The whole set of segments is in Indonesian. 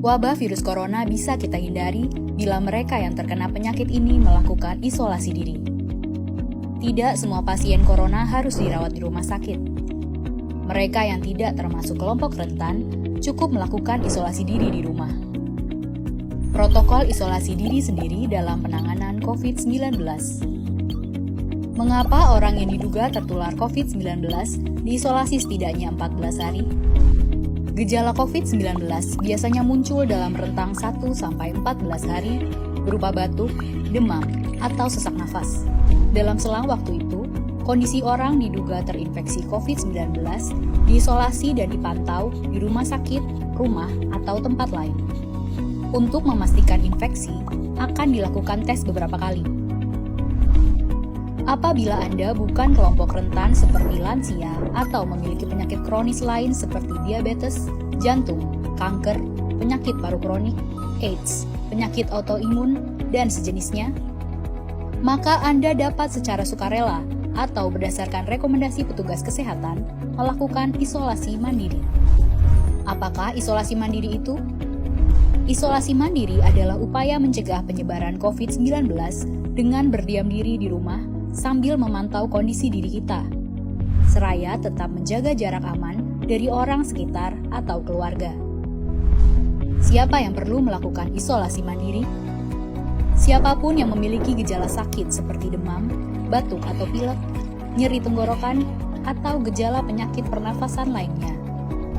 Wabah virus corona bisa kita hindari bila mereka yang terkena penyakit ini melakukan isolasi diri. Tidak semua pasien corona harus dirawat di rumah sakit. Mereka yang tidak termasuk kelompok rentan cukup melakukan isolasi diri di rumah. Protokol isolasi diri sendiri dalam penanganan COVID-19. Mengapa orang yang diduga tertular COVID-19 diisolasi setidaknya 14 hari? Gejala COVID-19 biasanya muncul dalam rentang 1-14 hari berupa batuk, demam, atau sesak nafas. Dalam selang waktu itu, kondisi orang diduga terinfeksi COVID-19 diisolasi dan dipantau di rumah sakit, rumah, atau tempat lain. Untuk memastikan infeksi, akan dilakukan tes beberapa kali. Apabila Anda bukan kelompok rentan seperti lansia atau memiliki penyakit kronis lain seperti diabetes, jantung, kanker, penyakit paru kronik, AIDS, penyakit autoimun, dan sejenisnya, maka Anda dapat secara sukarela atau berdasarkan rekomendasi petugas kesehatan melakukan isolasi mandiri. Apakah isolasi mandiri itu? Isolasi mandiri adalah upaya mencegah penyebaran COVID-19 dengan berdiam diri di rumah sambil memantau kondisi diri kita, seraya tetap menjaga jarak aman dari orang sekitar atau keluarga. Siapa yang perlu melakukan isolasi mandiri? Siapapun yang memiliki gejala sakit seperti demam, batuk atau pilek, nyeri tenggorokan, atau gejala penyakit pernafasan lainnya,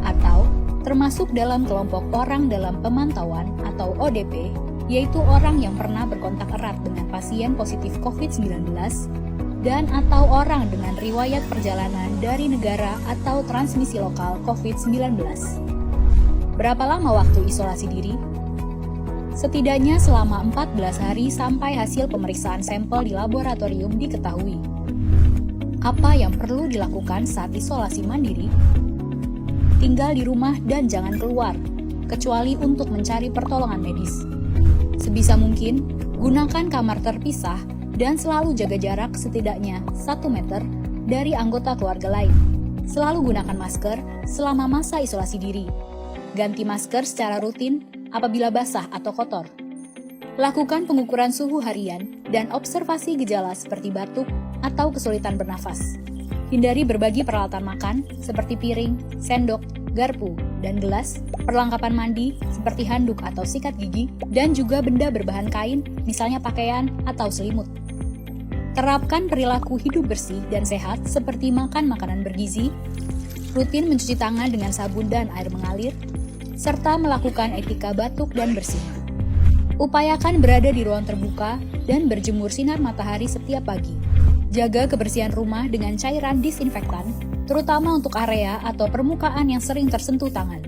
atau termasuk dalam kelompok orang dalam pemantauan atau ODP, yaitu orang yang pernah berkontak erat dengan pasien positif COVID-19 dan atau orang dengan riwayat perjalanan dari negara atau transmisi lokal COVID-19. Berapa lama waktu isolasi diri? Setidaknya selama 14 hari sampai hasil pemeriksaan sampel di laboratorium diketahui. Apa yang perlu dilakukan saat isolasi mandiri? Tinggal di rumah dan jangan keluar, kecuali untuk mencari pertolongan medis. Sebisa mungkin, gunakan kamar terpisah dan selalu jaga jarak setidaknya 1 meter dari anggota keluarga lain. Selalu gunakan masker selama masa isolasi diri. Ganti masker secara rutin apabila basah atau kotor. Lakukan pengukuran suhu harian dan observasi gejala seperti batuk atau kesulitan bernafas. Hindari berbagi peralatan makan seperti piring, sendok, garpu, dan gelas, perlengkapan mandi seperti handuk atau sikat gigi, dan juga benda berbahan kain, misalnya pakaian atau selimut. Terapkan perilaku hidup bersih dan sehat seperti makan makanan bergizi, rutin mencuci tangan dengan sabun dan air mengalir, serta melakukan etika batuk dan bersih. Upayakan berada di ruang terbuka dan berjemur sinar matahari setiap pagi. Jaga kebersihan rumah dengan cairan disinfektan, terutama untuk area atau permukaan yang sering tersentuh tangan.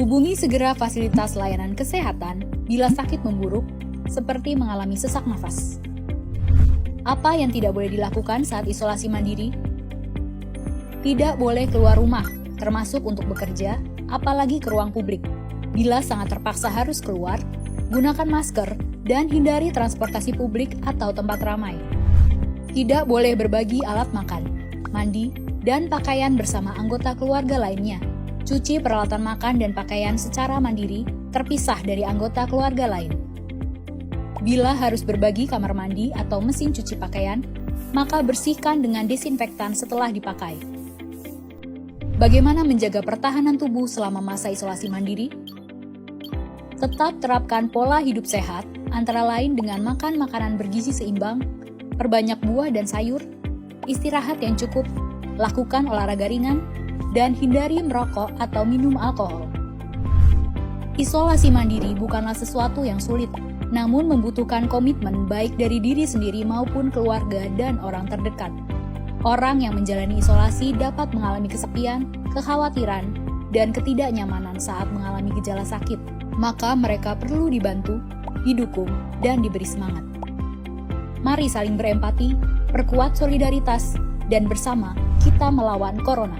Hubungi segera fasilitas layanan kesehatan bila sakit memburuk, seperti mengalami sesak nafas. Apa yang tidak boleh dilakukan saat isolasi mandiri? Tidak boleh keluar rumah, termasuk untuk bekerja, apalagi ke ruang publik. Bila sangat terpaksa harus keluar, gunakan masker dan hindari transportasi publik atau tempat ramai. Tidak boleh berbagi alat makan, mandi, dan pakaian bersama anggota keluarga lainnya. Cuci peralatan makan dan pakaian secara mandiri, terpisah dari anggota keluarga lain. Bila harus berbagi kamar mandi atau mesin cuci pakaian, maka bersihkan dengan desinfektan setelah dipakai. Bagaimana menjaga pertahanan tubuh selama masa isolasi mandiri? Tetap terapkan pola hidup sehat, antara lain dengan makan makanan bergizi seimbang, perbanyak buah dan sayur, istirahat yang cukup, lakukan olahraga ringan, dan hindari merokok atau minum alkohol. Isolasi mandiri bukanlah sesuatu yang sulit, namun membutuhkan komitmen baik dari diri sendiri maupun keluarga dan orang terdekat. Orang yang menjalani isolasi dapat mengalami kesepian, kekhawatiran, dan ketidaknyamanan saat mengalami gejala sakit. Maka mereka perlu dibantu, didukung, dan diberi semangat. Mari saling berempati, perkuat solidaritas, dan bersama kita melawan corona.